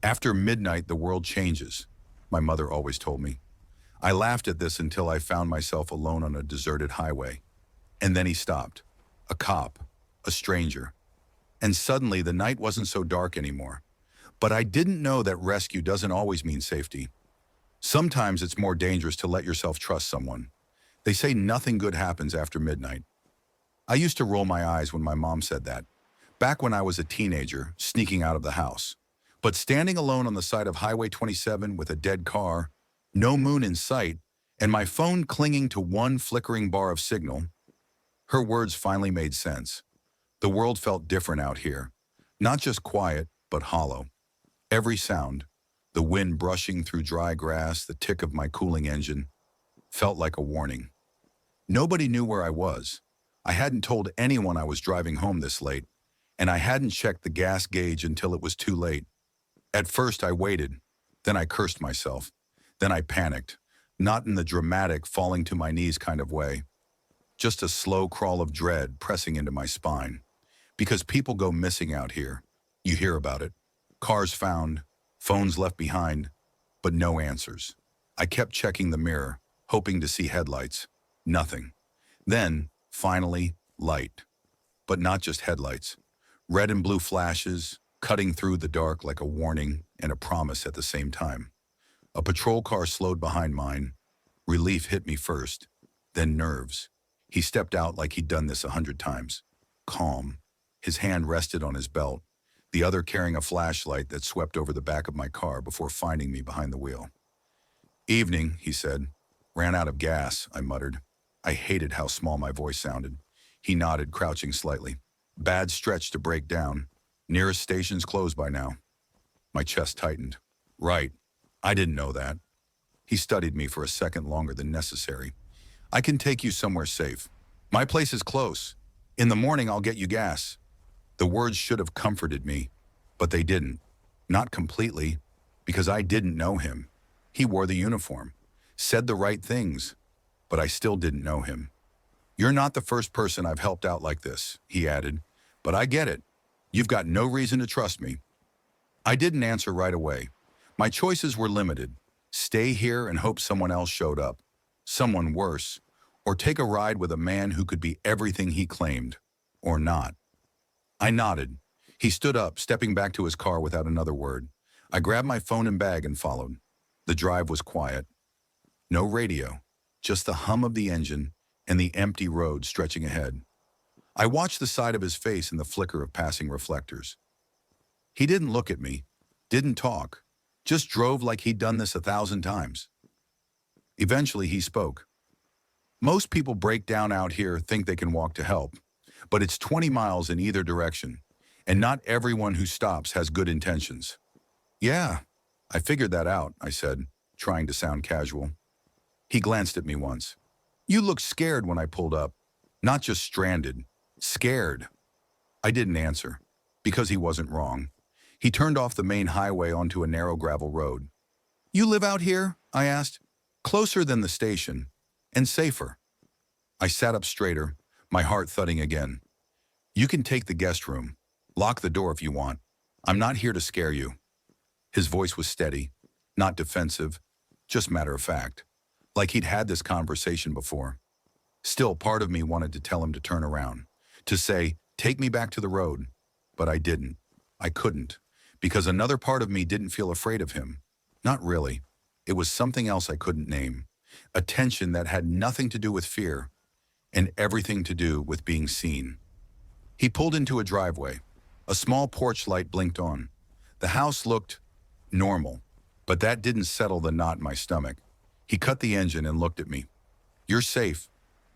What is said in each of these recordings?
After midnight, the world changes, my mother always told me. I laughed at this until I found myself alone on a deserted highway. And then he stopped. A cop, a stranger. And suddenly the night wasn't so dark anymore. But I didn't know that rescue doesn't always mean safety. Sometimes it's more dangerous to let yourself trust someone. They say nothing good happens after midnight. I used to roll my eyes when my mom said that, back when I was a teenager, sneaking out of the house. But standing alone on the side of Highway 27 with a dead car, no moon in sight, and my phone clinging to one flickering bar of signal, her words finally made sense. The world felt different out here. Not just quiet, but hollow. Every sound, the wind brushing through dry grass, the tick of my cooling engine, felt like a warning. Nobody knew where I was. I hadn't told anyone I was driving home this late, and I hadn't checked the gas gauge until it was too late. At first I waited, then I cursed myself, then I panicked, not in the dramatic falling to my knees kind of way, just a slow crawl of dread pressing into my spine. Because people go missing out here. You hear about it. Cars found, phones left behind, but no answers. I kept checking the mirror, hoping to see headlights. Nothing. Then, finally, light. But not just headlights. Red and blue flashes, cutting through the dark like a warning and a promise at the same time. A patrol car slowed behind mine. Relief hit me first, then nerves. He stepped out like he'd done this 100 times. Calm. His hand rested on his belt, the other carrying a flashlight that swept over the back of my car before finding me behind the wheel. Evening, he said. Ran out of gas, I muttered. I hated how small my voice sounded. He nodded, crouching slightly. Bad stretch to break down. Nearest station's closed by now. My chest tightened. Right. I didn't know that. He studied me for a second longer than necessary. I can take you somewhere safe. My place is close. In the morning, I'll get you gas. The words should have comforted me, but they didn't. Not completely, because I didn't know him. He wore the uniform, said the right things, but I still didn't know him. You're not the first person I've helped out like this, he added, but I get it. You've got no reason to trust me. I didn't answer right away. My choices were limited. Stay here and hope someone else showed up, someone worse, or take a ride with a man who could be everything he claimed, or not. I nodded. He stood up, stepping back to his car without another word. I grabbed my phone and bag and followed. The drive was quiet. No radio, just the hum of the engine and the empty road stretching ahead. I watched the side of his face in the flicker of passing reflectors. He didn't look at me, didn't talk, just drove like he'd done this 1,000 times. Eventually he spoke. Most people break down out here, think they can walk to help. But it's 20 miles in either direction, and not everyone who stops has good intentions. Yeah, I figured that out, I said, trying to sound casual. He glanced at me once. You looked scared when I pulled up. Not just stranded, scared. I didn't answer, because he wasn't wrong. He turned off the main highway onto a narrow gravel road. You live out here? I asked. Closer than the station, and safer. I sat up straighter, my heart thudding again. You can take the guest room. Lock the door if you want. I'm not here to scare you. His voice was steady, not defensive, just matter of fact, like he'd had this conversation before. Still, part of me wanted to tell him to turn around, to say, take me back to the road. But I didn't. I couldn't, because another part of me didn't feel afraid of him. Not really. It was something else I couldn't name. A tension that had nothing to do with fear, and everything to do with being seen. He pulled into a driveway. A small porch light blinked on. The house looked normal, but that didn't settle the knot in my stomach. He cut the engine and looked at me. You're safe.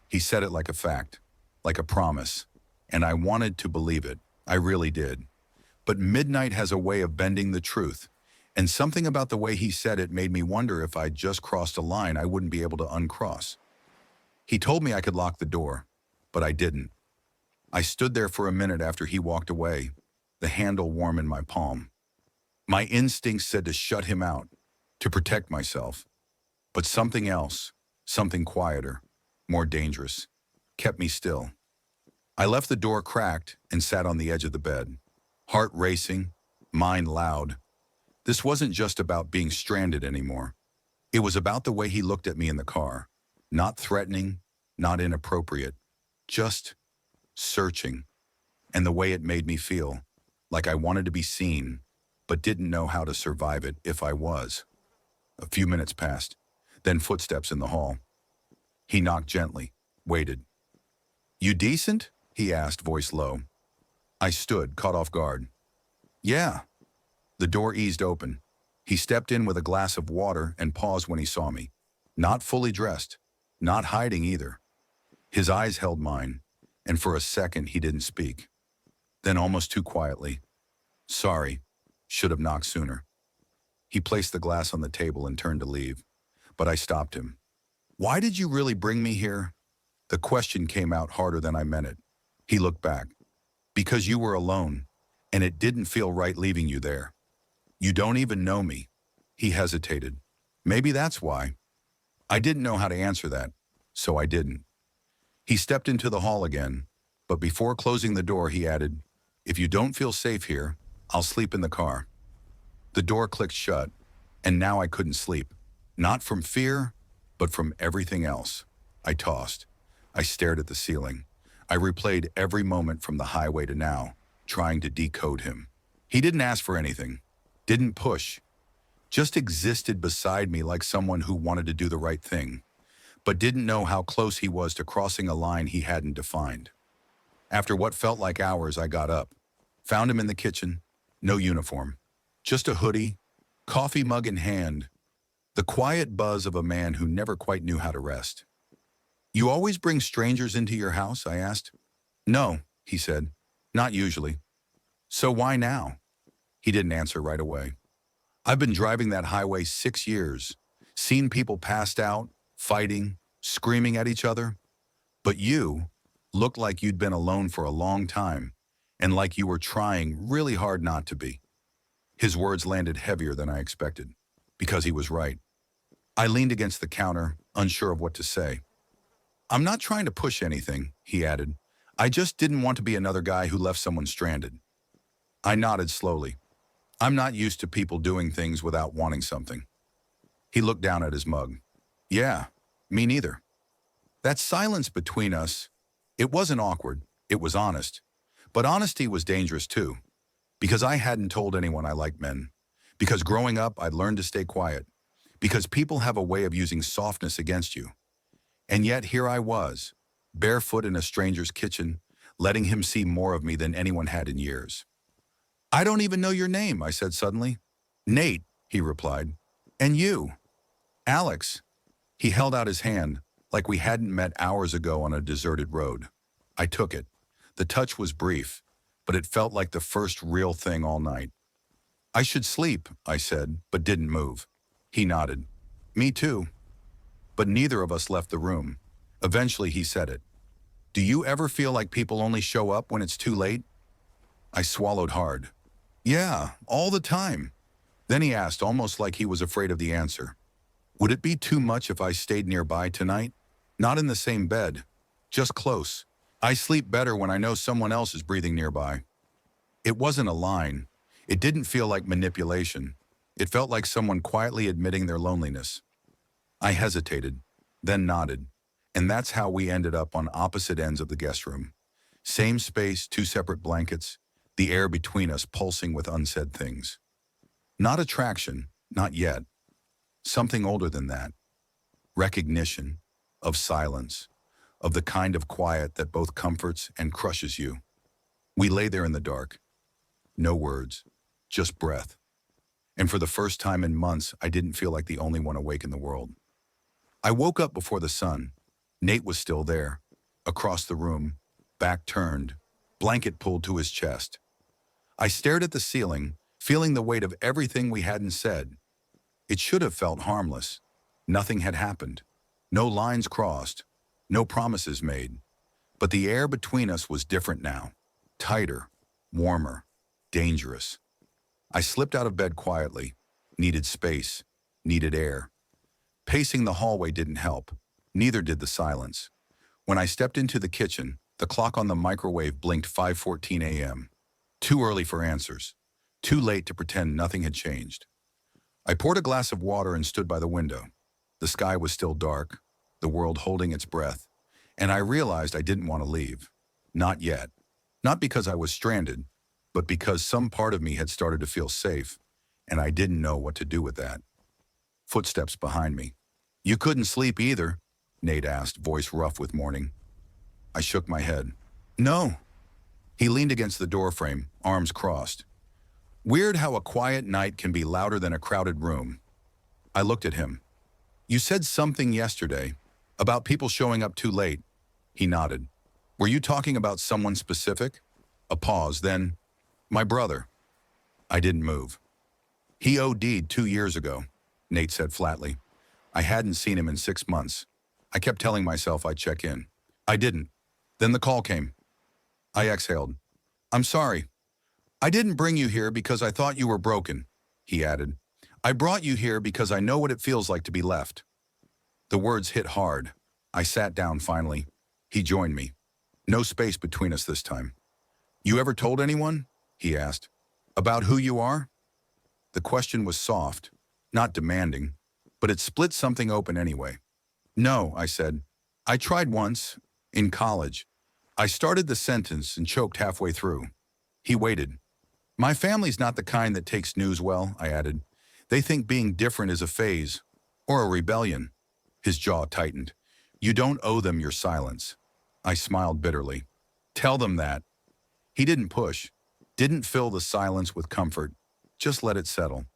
He said it like a fact, like a promise, and I wanted to believe it. I really did. But midnight has a way of bending the truth, and something about the way he said it made me wonder if I'd just crossed a line I wouldn't be able to uncross. He told me I could lock the door, but I didn't. I stood there for a minute after he walked away, the handle warm in my palm. My instincts said to shut him out, to protect myself. But something else, something quieter, more dangerous, kept me still. I left the door cracked and sat on the edge of the bed, heart racing, mind loud. This wasn't just about being stranded anymore. It was about the way he looked at me in the car. Not threatening, not inappropriate, just searching. And the way it made me feel, like I wanted to be seen, but didn't know how to survive it if I was. A few minutes passed, then footsteps in the hall. He knocked gently, waited. "You decent?" he asked, voice low. I stood, caught off guard. "Yeah." The door eased open. He stepped in with a glass of water and paused when he saw me. Not fully dressed, not hiding either. His eyes held mine, and for a second he didn't speak. Then almost too quietly, "Sorry, should have knocked sooner." He placed the glass on the table and turned to leave, but I stopped him. "Why did you really bring me here?" The question came out harder than I meant it. He looked back. "Because you were alone, and it didn't feel right leaving you there. You don't even know me." He hesitated. "Maybe that's why." I didn't know how to answer that, so I didn't. He stepped into the hall again, but before closing the door he added, "If you don't feel safe here, I'll sleep in the car." The door clicked shut, and now I couldn't sleep. Not from fear, but from everything else. I tossed. I stared at the ceiling. I replayed every moment from the highway to now, trying to decode him. He didn't ask for anything, didn't push, just existed beside me like someone who wanted to do the right thing, but didn't know how close he was to crossing a line he hadn't defined. After what felt like hours, I got up, found him in the kitchen, no uniform, just a hoodie, coffee mug in hand, the quiet buzz of a man who never quite knew how to rest. "You always bring strangers into your house?" I asked. "No," he said, "not usually." "So why now?" He didn't answer right away. "I've been driving that highway 6 years, seen people passed out, fighting, screaming at each other. But you looked like you'd been alone for a long time, and like you were trying really hard not to be." His words landed heavier than I expected, because he was right. I leaned against the counter, unsure of what to say. "I'm not trying to push anything," he added. "I just didn't want to be another guy who left someone stranded." I nodded slowly. I'm not used to people doing things without wanting something. He looked down at his mug. "Yeah, me neither." That silence between us, it wasn't awkward, it was honest. But honesty was dangerous too, because I hadn't told anyone I liked men. Because growing up, I'd learned to stay quiet. Because people have a way of using softness against you. And yet here I was, barefoot in a stranger's kitchen, letting him see more of me than anyone had in years. "I don't even know your name," I said suddenly. "Nate," he replied. "And you?" "Alex." He held out his hand, like we hadn't met hours ago on a deserted road. I took it. The touch was brief, but it felt like the first real thing all night. "I should sleep," I said, but didn't move. He nodded. "Me too." But neither of us left the room. Eventually he said it. "Do you ever feel like people only show up when it's too late?" I swallowed hard. "Yeah, all the time." Then he asked, almost like he was afraid of the answer. "Would it be too much if I stayed nearby tonight? Not in the same bed, just close. I sleep better when I know someone else is breathing nearby." It wasn't a line. It didn't feel like manipulation. It felt like someone quietly admitting their loneliness. I hesitated, then nodded, and that's how we ended up on opposite ends of the guest room. Same space, 2 separate blankets, the air between us pulsing with unsaid things. Not attraction, not yet. Something older than that. Recognition, of silence, of the kind of quiet that both comforts and crushes you. We lay there in the dark. No words, just breath. And for the first time in months, I didn't feel like the only one awake in the world. I woke up before the sun. Nate was still there, across the room, back turned, blanket pulled to his chest. I stared at the ceiling, feeling the weight of everything we hadn't said. It should have felt harmless. Nothing had happened. No lines crossed. No promises made. But the air between us was different now. Tighter, warmer, dangerous. I slipped out of bed quietly. Needed space. Needed air. Pacing the hallway didn't help. Neither did the silence. When I stepped into the kitchen, the clock on the microwave blinked 5:14 a.m. Too early for answers. Too late to pretend nothing had changed. I poured a glass of water and stood by the window. The sky was still dark, the world holding its breath, and I realized I didn't want to leave. Not yet. Not because I was stranded, but because some part of me had started to feel safe, and I didn't know what to do with that. Footsteps behind me. "You couldn't sleep either?" Nate asked, voice rough with morning. I shook my head. "No." He leaned against the doorframe, arms crossed. Weird how a quiet night can be louder than a crowded room. I looked at him. "You said something yesterday about people showing up too late." He nodded. "Were you talking about someone specific?" A pause, then, "My brother." I didn't move. "He OD'd 2 years ago," Nate said flatly. I hadn't seen him in 6 months. I kept telling myself I'd check in. I didn't. Then the call came. I exhaled. "I'm sorry. I didn't bring you here because I thought you were broken," he added. "I brought you here because I know what it feels like to be left." The words hit hard. I sat down finally. He joined me. No space between us this time. "You ever told anyone?" he asked. "About who you are?" The question was soft, not demanding, but it split something open anyway. "No," I said. "I tried once, in college." I started the sentence and choked halfway through. He waited. "My family's not the kind that takes news well," I added. "They think being different is a phase, or a rebellion." His jaw tightened. "You don't owe them your silence." I smiled bitterly. "Tell them that." He didn't push, didn't fill the silence with comfort, just let it settle.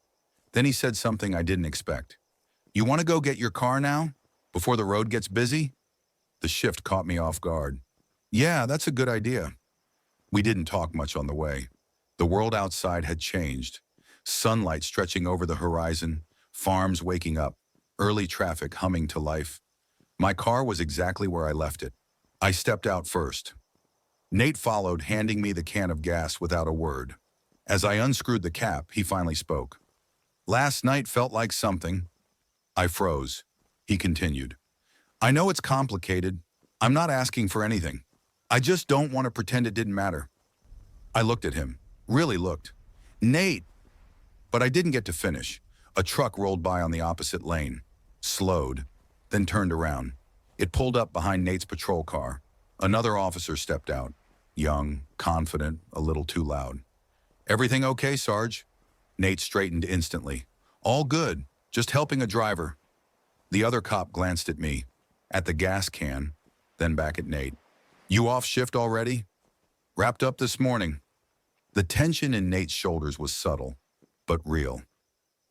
Then he said something I didn't expect. "You want to go get your car now, before the road gets busy?" The shift caught me off guard. "Yeah, that's a good idea." We didn't talk much on the way. The world outside had changed. Sunlight stretching over the horizon, farms waking up, early traffic humming to life. My car was exactly where I left it. I stepped out first. Nate followed, handing me the can of gas without a word. As I unscrewed the cap, he finally spoke. "Last night felt like something." I froze. He continued. "I know it's complicated. I'm not asking for anything. I just don't want to pretend it didn't matter." I looked at him, really looked. "Nate!" But I didn't get to finish. A truck rolled by on the opposite lane, slowed, then turned around. It pulled up behind Nate's patrol car. Another officer stepped out, young, confident, a little too loud. "Everything okay, Sarge?" Nate straightened instantly. "All good, just helping a driver." The other cop glanced at me, at the gas can, then back at Nate. "You off shift already?" "Wrapped up this morning." The tension in Nate's shoulders was subtle, but real.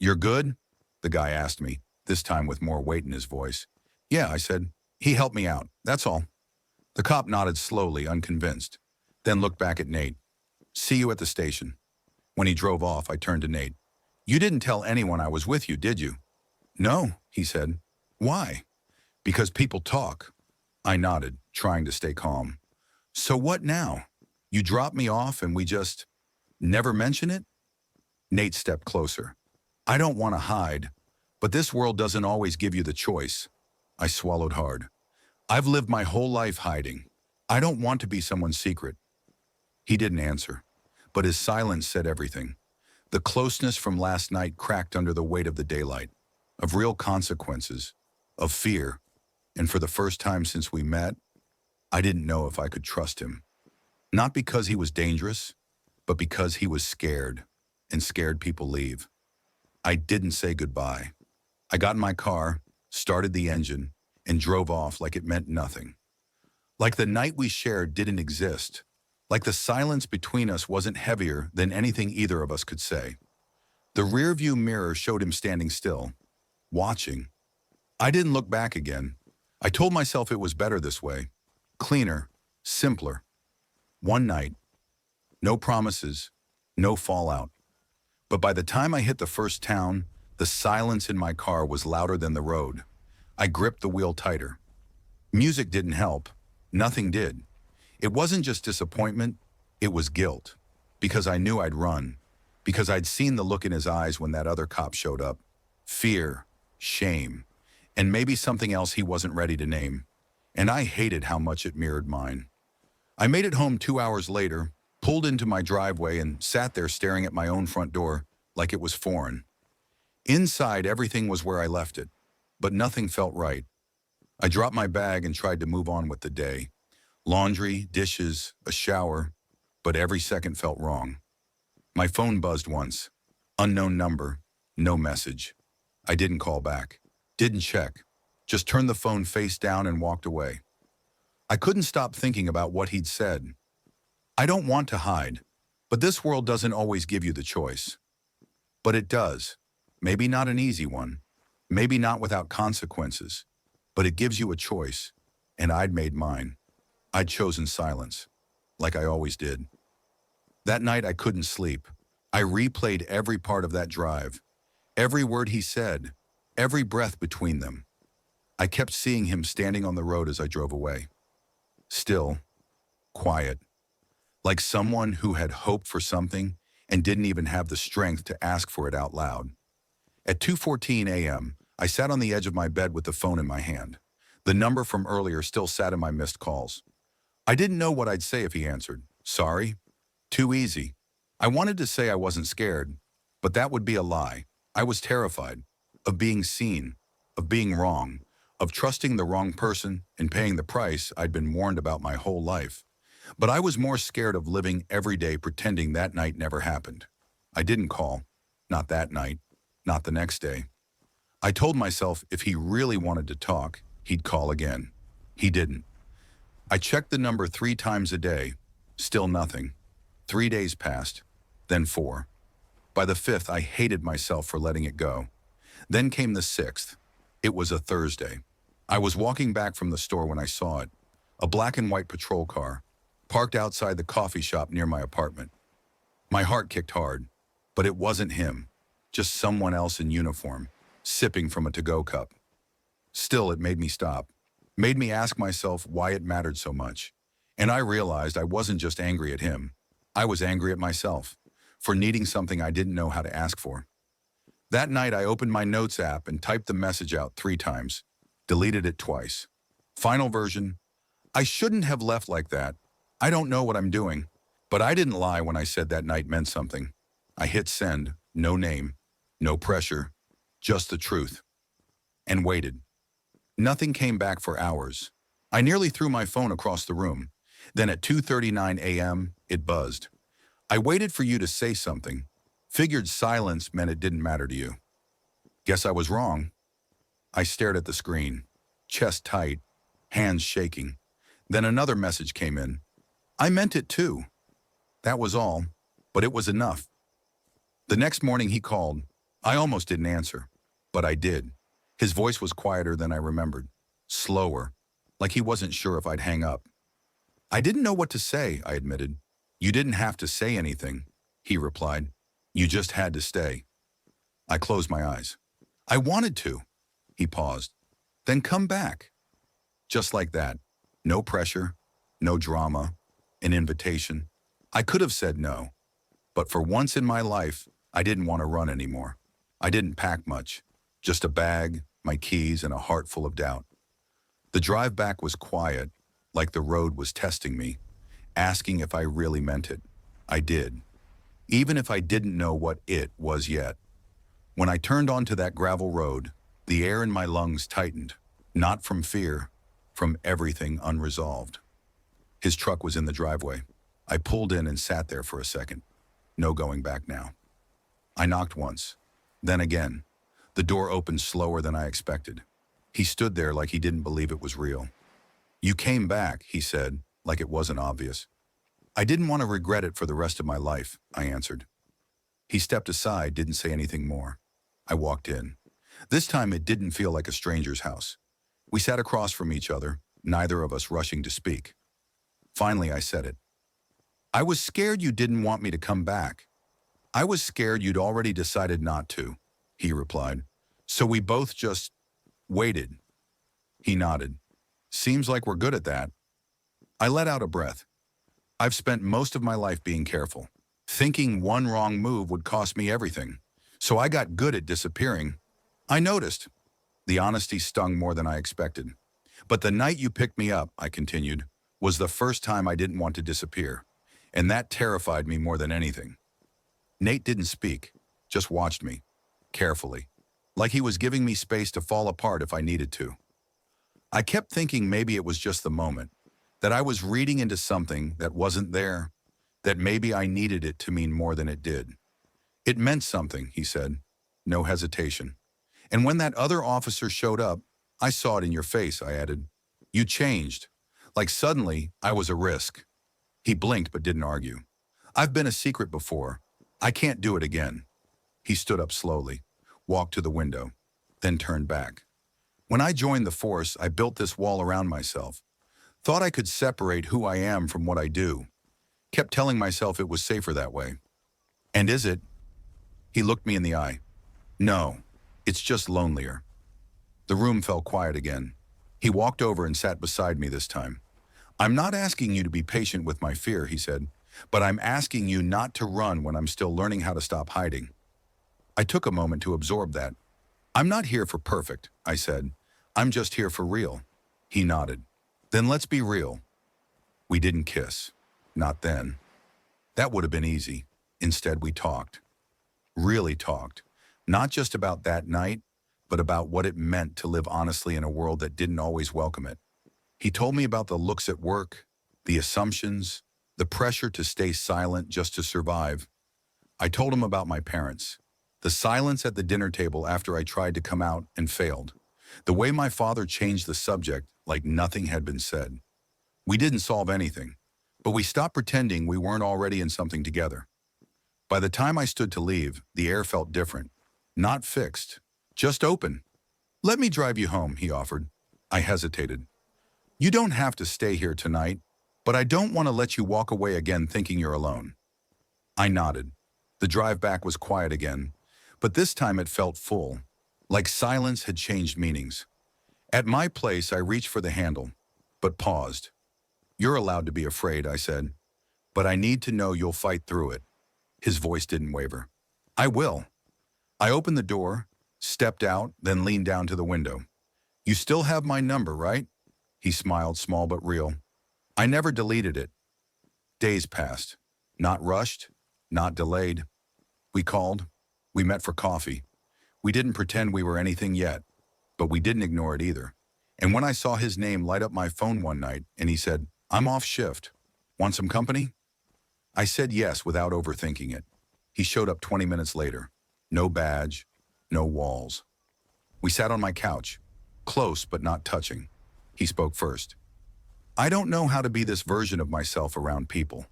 "You're good?" the guy asked me, this time with more weight in his voice. "Yeah," I said. "He helped me out, that's all." The cop nodded slowly, unconvinced, then looked back at Nate. "See you at the station." When he drove off, I turned to Nate. "You didn't tell anyone I was with you, did you?" "No," he said. "Why?" "Because people talk." I nodded, trying to stay calm. "So what now? You drop me off and we just never mention it?" Nate stepped closer. "I don't want to hide, but this world doesn't always give you the choice." I swallowed hard. "I've lived my whole life hiding. I don't want to be someone's secret." He didn't answer, but his silence said everything. The closeness from last night cracked under the weight of the daylight, of real consequences, of fear, and for the first time since we met, I didn't know if I could trust him. Not because he was dangerous, but because he was scared, and scared people leave. I didn't say goodbye. I got in my car, started the engine, and drove off like it meant nothing. Like the night we shared didn't exist. Like the silence between us wasn't heavier than anything either of us could say. The rearview mirror showed him standing still, watching. I didn't look back again. I told myself it was better this way. Cleaner, simpler. One night. No promises, no fallout. But by the time I hit the first town, the silence in my car was louder than the road. I gripped the wheel tighter. Music didn't help. Nothing did. It wasn't just disappointment, it was guilt. Because I knew I'd run. Because I'd seen the look in his eyes when that other cop showed up. Fear, shame, and maybe something else he wasn't ready to name. And I hated how much it mirrored mine. I made it home 2 hours later, pulled into my driveway and sat there staring at my own front door like it was foreign. Inside, everything was where I left it, but nothing felt right. I dropped my bag and tried to move on with the day. Laundry, dishes, a shower, but every second felt wrong. My phone buzzed once. Unknown number, no message. I didn't call back, didn't check, just turned the phone face down and walked away. I couldn't stop thinking about what he'd said. I don't want to hide, but this world doesn't always give you the choice. But it does. Maybe not an easy one, maybe not without consequences, but it gives you a choice, and I'd made mine. I'd chosen silence, like I always did. That night I couldn't sleep. I replayed every part of that drive, every word he said, every breath between them. I kept seeing him standing on the road as I drove away. Still, quiet, like someone who had hoped for something and didn't even have the strength to ask for it out loud. At 2:14 a.m., I sat on the edge of my bed with the phone in my hand. The number from earlier still sat in my missed calls. I didn't know what I'd say if he answered. Sorry? Too easy. I wanted to say I wasn't scared, but that would be a lie. I was terrified of being seen, of being wrong, of trusting the wrong person and paying the price I'd been warned about my whole life. But I was more scared of living every day pretending that night never happened. I didn't call. Not that night. Not the next day. I told myself if he really wanted to talk, he'd call again. He didn't. I checked the number 3 times a day. Still nothing. 3 days passed. Then 4. By the 5th, I hated myself for letting it go. Then came the 6th. It was a Thursday. I was walking back from the store when I saw it. A black and white patrol car, parked outside the coffee shop near my apartment. My heart kicked hard, but it wasn't him. Just someone else in uniform, sipping from a to-go cup. Still, it made me stop, made me ask myself why it mattered so much. And I realized I wasn't just angry at him. I was angry at myself for needing something I didn't know how to ask for. That night, I opened my notes app and typed the message out 3 times, deleted it twice. Final version, I shouldn't have left like that. I don't know what I'm doing, but I didn't lie when I said that night meant something. I hit send, no name, no pressure, just the truth, and waited. Nothing came back for hours. I nearly threw my phone across the room. Then at 2:39 a.m., it buzzed. I waited for you to say something. Figured silence meant it didn't matter to you. Guess I was wrong. I stared at the screen, chest tight, hands shaking. Then another message came in. I meant it too. That was all, but it was enough. The next morning he called. I almost didn't answer, but I did. His voice was quieter than I remembered, slower, like he wasn't sure if I'd hang up. I didn't know what to say, I admitted. You didn't have to say anything, he replied. You just had to stay. I closed my eyes. I wanted to. He paused. Then come back. Just like that. No pressure, no drama, an invitation. I could have said no, but for once in my life, I didn't want to run anymore. I didn't pack much, just a bag, my keys, and a heart full of doubt. The drive back was quiet, like the road was testing me, asking if I really meant it. I did, even if I didn't know what it was yet. When I turned onto that gravel road, the air in my lungs tightened, not from fear, from everything unresolved. His truck was in the driveway. I pulled in and sat there for a second. No going back now. I knocked once, then again. The door opened slower than I expected. He stood there like he didn't believe it was real. You came back, he said, like it wasn't obvious. I didn't want to regret it for the rest of my life, I answered. He stepped aside, didn't say anything more. I walked in. This time it didn't feel like a stranger's house. We sat across from each other, neither of us rushing to speak. Finally, I said it. I was scared you didn't want me to come back. I was scared you'd already decided not to, he replied. So we both just waited. He nodded. Seems like we're good at that. I let out a breath. I've spent most of my life being careful, thinking one wrong move would cost me everything. So I got good at disappearing. I noticed. The honesty stung more than I expected. But the night you picked me up, I continued, was the first time I didn't want to disappear. And that terrified me more than anything. Nate didn't speak, just watched me, carefully. like he was giving me space to fall apart if I needed to. I kept thinking maybe it was just the moment, that I was reading into something that wasn't there, that maybe I needed it to mean more than it did. It meant something, he said. No hesitation. And when that other officer showed up, I saw it in your face, I added. You changed. Like suddenly, I was a risk. He blinked but didn't argue. I've been a secret before. I can't do it again. He stood up slowly, walked to the window, then turned back. When I joined the force, I built this wall around myself. Thought I could separate who I am from what I do. Kept telling myself it was safer that way. And is it? He looked me in the eye. No, it's just lonelier. The room fell quiet again. He walked over and sat beside me this time. I'm not asking you to be patient with my fear, he said, but I'm asking you not to run when I'm still learning how to stop hiding. I took a moment to absorb that. I'm not here for perfect, I said. I'm just here for real. He nodded. Then let's be real. We didn't kiss. Not then. That would have been easy. Instead, we talked. Really talked. Not just about that night, but about what it meant to live honestly in a world that didn't always welcome it. He told me about the looks at work, the assumptions, the pressure to stay silent just to survive. I told him about my parents, the silence at the dinner table after I tried to come out and failed, the way my father changed the subject like nothing had been said. We didn't solve anything, but we stopped pretending we weren't already in something together. By the time I stood to leave, the air felt different, not fixed, just open. Let me drive you home, he offered. I hesitated. You don't have to stay here tonight, but I don't want to let you walk away again thinking you're alone. I nodded. The drive back was quiet again, but this time it felt full, like silence had changed meanings. At my place, I reached for the handle, but paused. You're allowed to be afraid, I said, but I need to know you'll fight through it. His voice didn't waver. I will. I opened the door, stepped out, then leaned down to the window. You still have my number, right? He smiled, small but real. I never deleted it. Days passed. Not rushed, not delayed. We called. We met for coffee. We didn't pretend we were anything yet, but we didn't ignore it either. And when I saw his name light up my phone one night and he said, I'm off shift. Want some company? I said yes without overthinking it. He showed up 20 minutes later. No badge, no walls. We sat on my couch, close but not touching. He spoke first. I don't know how to be this version of myself around people.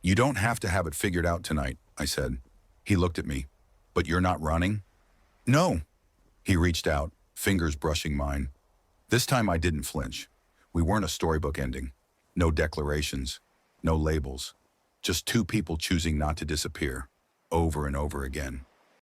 You don't have to have it figured out tonight, I said. He looked at me. But you're not running? No. He reached out, fingers brushing mine. This time I didn't flinch. We weren't a storybook ending. No declarations, no labels. Just two people choosing not to disappear, over and over again.